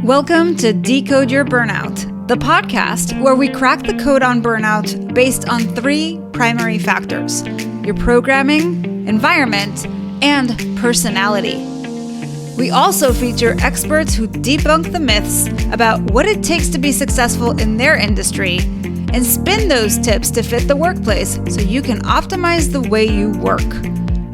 Welcome to Decode Your Burnout, the podcast where we crack the code on burnout based on three primary factors: your programming, environment, and personality. We also feature experts who debunk the myths about what it takes to be successful in their industry and spin those tips to fit the workplace so you can optimize the way you work.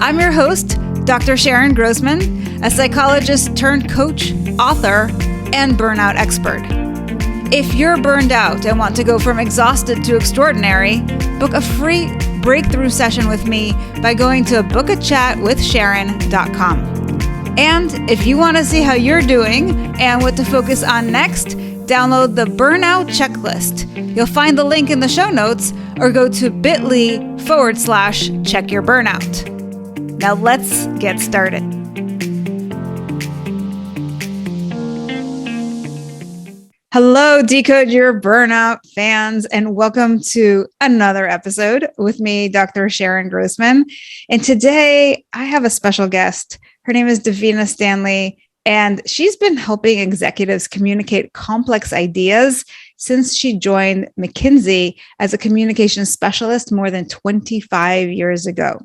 I'm your host, Dr. Sharon Grossman, a psychologist turned coach, author, and burnout expert. If you're burned out and want to go from exhausted to extraordinary, book a free breakthrough session with me by going to bookachatwithsharon.com. And if you want to see how you're doing and what to focus on next, download the Burnout Checklist. You'll find the link in the show notes or go to bit.ly/checkyourburnout. Now let's get started. Hello, Decode Your Burnout fans, and welcome to another episode with me, Dr. Sharon Grossman. And today I have a special guest. Her name is Davina Stanley, and she's been helping executives communicate complex ideas since she joined McKinsey as a communication specialist more than 25 years ago.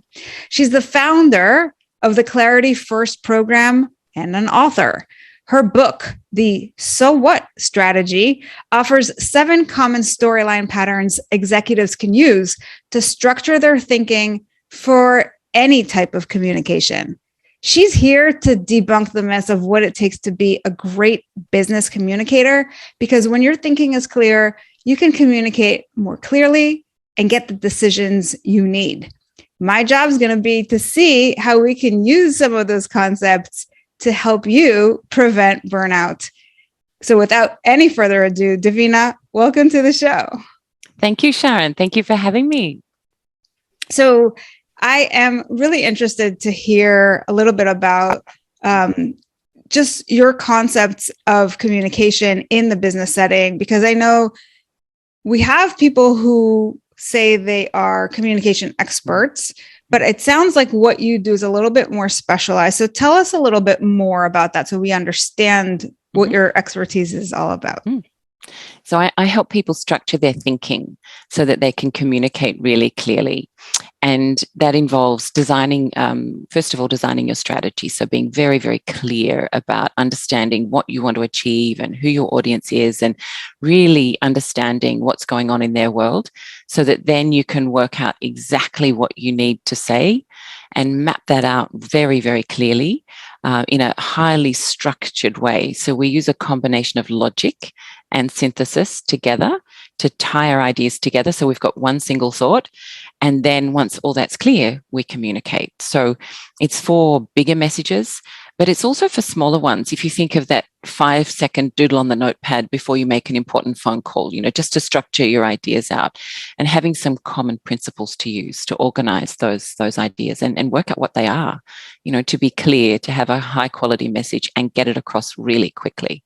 She's the founder of the Clarity First program and an author. Her book, The So What Strategy, offers 7 common storyline patterns executives can use to structure their thinking for any type of communication. She's here to debunk the myths of what it takes to be a great business communicator, because when your thinking is clear, you can communicate more clearly and get the decisions you need. My job is going to be to see how we can use some of those concepts to help you prevent burnout. So without any further ado, Davina, welcome to the show. Thank you, Sharon. Thank you for having me. So I am really interested to hear a little bit about just your concepts of communication in the business setting, because I know we have people who say they are communication experts, but it sounds like what you do is a little bit more specialized. So tell us a little bit more about that so we understand what your expertise is all about. So I help people structure their thinking so that they can communicate really clearly. And that involves designing, first of all, designing your strategy. So being very, very clear about understanding what you want to achieve and who your audience is, and really understanding what's going on in their world, so that then you can work out exactly what you need to say and map that out very, very clearly in a highly structured way. So we use a combination of logic and synthesis together to tie our ideas together. So we've got one single thought. And then once all that's clear, we communicate. So it's for bigger messages, but it's also for smaller ones. If you think of that 5-second doodle on the notepad before you make an important phone call, just to structure your ideas out and having some common principles to use to organize those ideas and work out what they are, to be clear, to have a high quality message and get it across really quickly.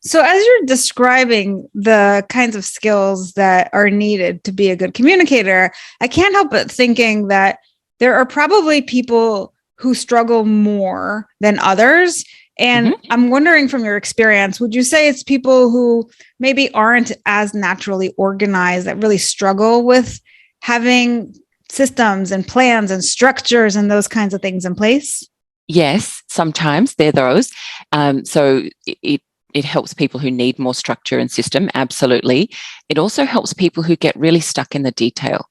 So as you're describing the kinds of skills that are needed to be a good communicator, I can't help but thinking that there are probably people who struggle more than others. And I'm wondering, from your experience, would you say it's people who maybe aren't as naturally organized that really struggle with having systems and plans and structures and those kinds of things in place? Yes, sometimes they're those. So it helps people who need more structure and system, absolutely. It also helps people who get really stuck in the detail.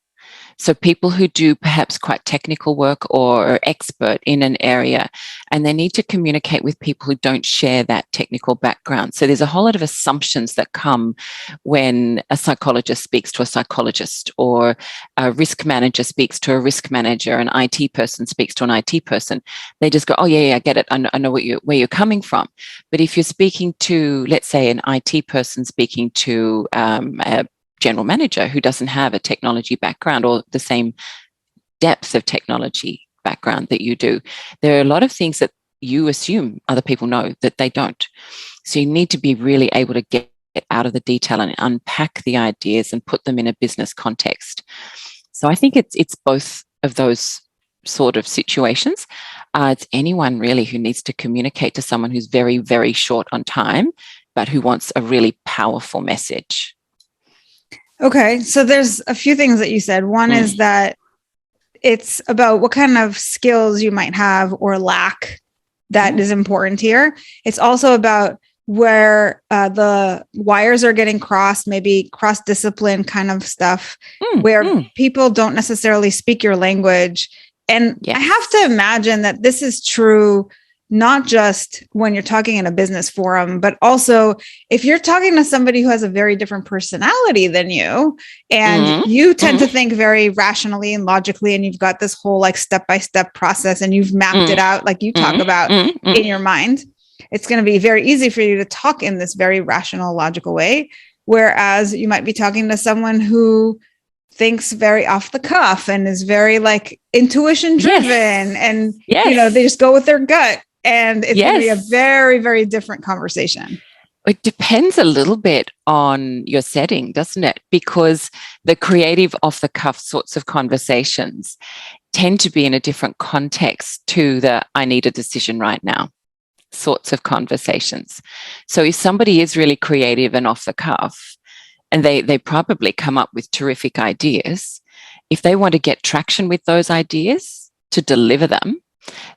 So people who do perhaps quite technical work or are expert in an area, and they need to communicate with people who don't share that technical background. So there's a whole lot of assumptions that come when a psychologist speaks to a psychologist, or a risk manager speaks to a risk manager, an IT person speaks to an IT person. They just go, oh yeah, I get it. I know where you're coming from. But if you're speaking to, let's say, an IT person speaking to a general manager who doesn't have a technology background or the same depth of technology background that you do, there are a lot of things that you assume other people know that they don't. So you need to be really able to get out of the detail and unpack the ideas and put them in a business context. So I think it's both of those sort of situations. It's anyone really who needs to communicate to someone who's very, very short on time, but who wants a really powerful message. Okay. So there's a few things that you said. One is that it's about what kind of skills you might have or lack that is important here. It's also about where the wires are getting crossed, maybe cross-discipline kind of stuff, where people don't necessarily speak your language. And I have to imagine that this is true not just when you're talking in a business forum, but also if you're talking to somebody who has a very different personality than you, and you tend to think very rationally and logically, and you've got this whole like step-by-step process and you've mapped it out like you talk about in your mind, it's going to be very easy for you to talk in this very rational, logical way. Whereas you might be talking to someone who thinks very off the cuff and is very like intuition driven and, you know, they just go with their gut. And it's going to be a very, very different conversation. It depends a little bit on your setting, doesn't it? Because the creative off the cuff sorts of conversations tend to be in a different context to the I need a decision right now sorts of conversations. So if somebody is really creative and off the cuff, and they probably come up with terrific ideas, if they want to get traction with those ideas to deliver them,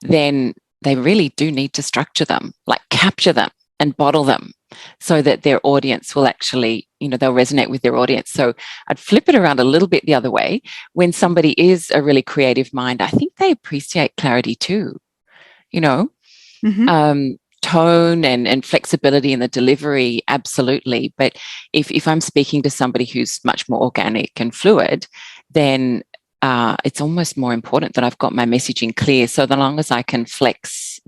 then they really do need to structure them, like capture them and bottle them so that their audience will actually, you know, they'll resonate with their audience. So I'd flip it around a little bit the other way. When somebody is a really creative mind, I think they appreciate clarity too, you know, tone and flexibility in the delivery, absolutely. But if I'm speaking to somebody who's much more organic and fluid, then it's almost more important that I've got my messaging clear. So the long as I can flex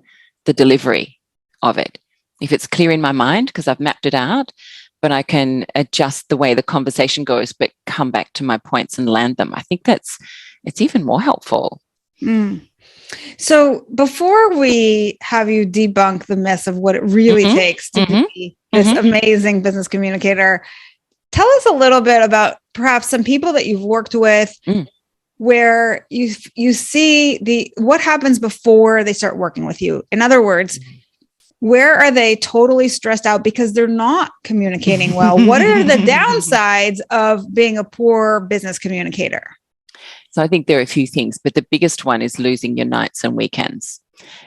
the delivery of it, if it's clear in my mind because I've mapped it out, but I can adjust the way the conversation goes, but come back to my points and land them. I think it's even more helpful. So before we have you debunk the myths of what it really takes to be this amazing business communicator, tell us a little bit about perhaps some people that you've worked with where you see what happens before they start working with you. In other words, where are they totally stressed out because they're not communicating well? What are the downsides of being a poor business communicator? So I think there are a few things, but the biggest one is losing your nights and weekends.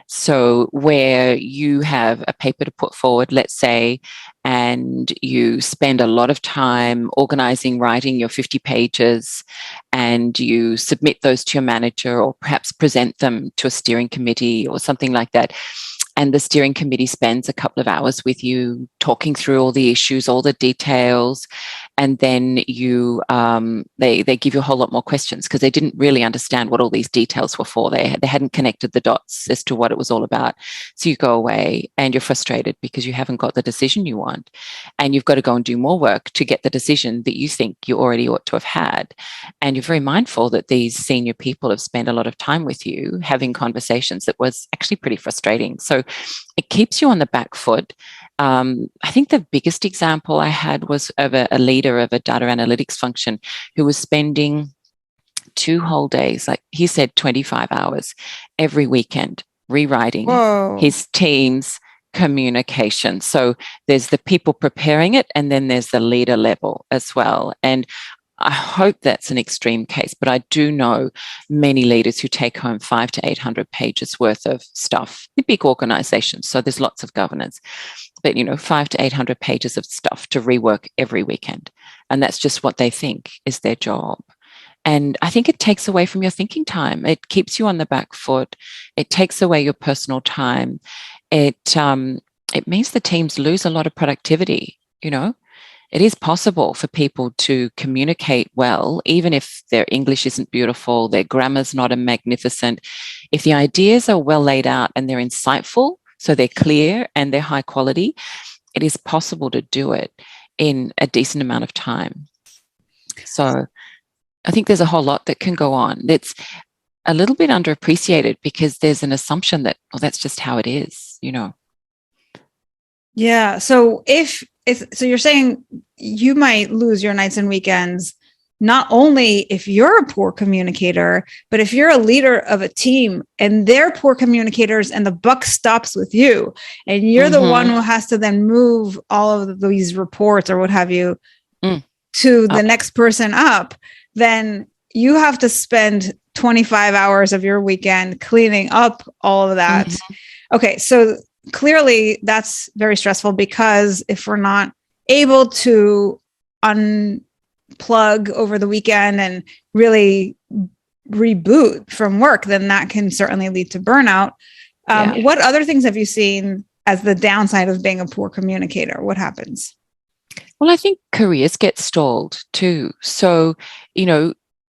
So where you have a paper to put forward, let's say, and you spend a lot of time organizing, writing your 50 pages, and you submit those to your manager or perhaps present them to a steering committee or something like that. And the steering committee spends a couple of hours with you talking through all the issues, all the details. And then they give you a whole lot more questions because they didn't really understand what all these details were for. They hadn't connected the dots as to what it was all about. So you go away and you're frustrated because you haven't got the decision you want. And you've got to go and do more work to get the decision that you think you already ought to have had. And you're very mindful that these senior people have spent a lot of time with you having conversations that was actually pretty frustrating. So it keeps you on the back foot. I think the biggest example I had was of a leader of a data analytics function who was spending 2 whole days, like he said, 25 hours every weekend rewriting his team's communication. So there's the people preparing it, and then there's the leader level as well. And I hope that's an extreme case, but I do know many leaders who take home 500 to 800 pages worth of stuff in big organizations. So there's lots of governance, but 500 to 800 pages of stuff to rework every weekend. And that's just what they think is their job. And I think it takes away from your thinking time. It keeps you on the back foot. It takes away your personal time. It means the teams lose a lot of productivity, It is possible for people to communicate well, even if their English isn't beautiful, their grammar's not magnificent. If the ideas are well laid out and they're insightful, so they're clear and they're high quality, it is possible to do it in a decent amount of time. So I think there's a whole lot that can go on. It's a little bit underappreciated because there's an assumption that, that's just how it is, Yeah. So so you're saying you might lose your nights and weekends not only if you're a poor communicator, but if you're a leader of a team and they're poor communicators and the buck stops with you and you're the one who has to then move all of these reports or what have you to the next person up, then you have to spend 25 hours of your weekend cleaning up all of that. Okay, so clearly that's very stressful, because if we're not able to unplug over the weekend and really reboot from work, then that can certainly lead to burnout. What other things have you seen as the downside of being a poor communicator? What happens? Well, I think careers get stalled too. So,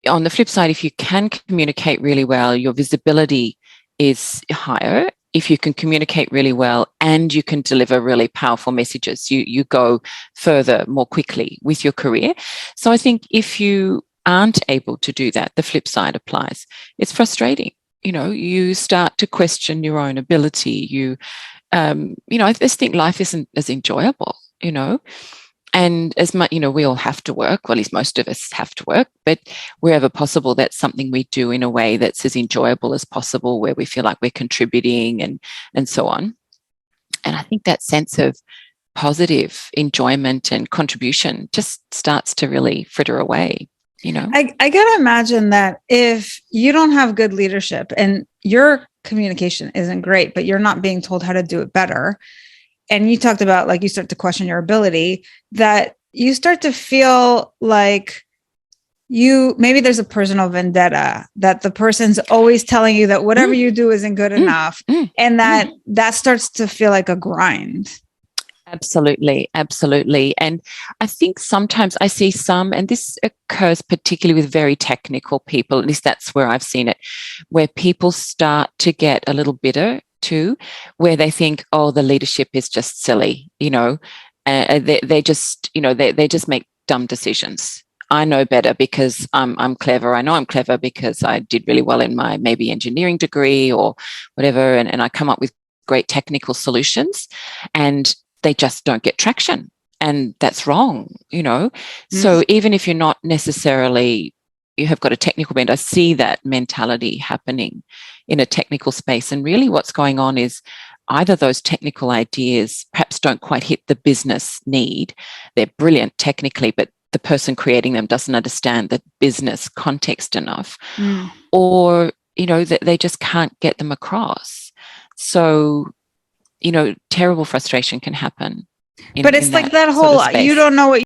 on the flip side, if you can communicate really well, your visibility is higher. If you can communicate really well and you can deliver really powerful messages, you go further more quickly with your career. So I think if you aren't able to do that, the flip side applies. It's frustrating. You start to question your own ability. I just think life isn't as enjoyable, And as much, we all have to work, well, at least most of us have to work, but wherever possible, that's something we do in a way that's as enjoyable as possible, where we feel like we're contributing and so on. And I think that sense of positive enjoyment and contribution just starts to really fritter away, I got to imagine that if you don't have good leadership and your communication isn't great, but you're not being told how to do it better, and you talked about, like, you start to question your ability, that you start to feel like maybe there's a personal vendetta, that the person's always telling you that whatever you do isn't good enough. And that starts to feel like a grind. Absolutely. Absolutely. And I think sometimes I see some, and this occurs particularly with very technical people, at least that's where I've seen it, where people start to get a little bitter too, where they think, oh, the leadership is just silly, they just, they just make dumb decisions. I know better because I'm clever. I know I'm clever because I did really well in my maybe engineering degree or whatever, and I come up with great technical solutions, and they just don't get traction, and that's wrong, So even if you're not necessarily, you have got a technical bent, I see that mentality happening in a technical space. And really what's going on is either those technical ideas perhaps don't quite hit the business need. They're brilliant technically, but the person creating them doesn't understand the business context enough, or, that they just can't get them across. So, terrible frustration can happen. But it's like that whole, you don't know what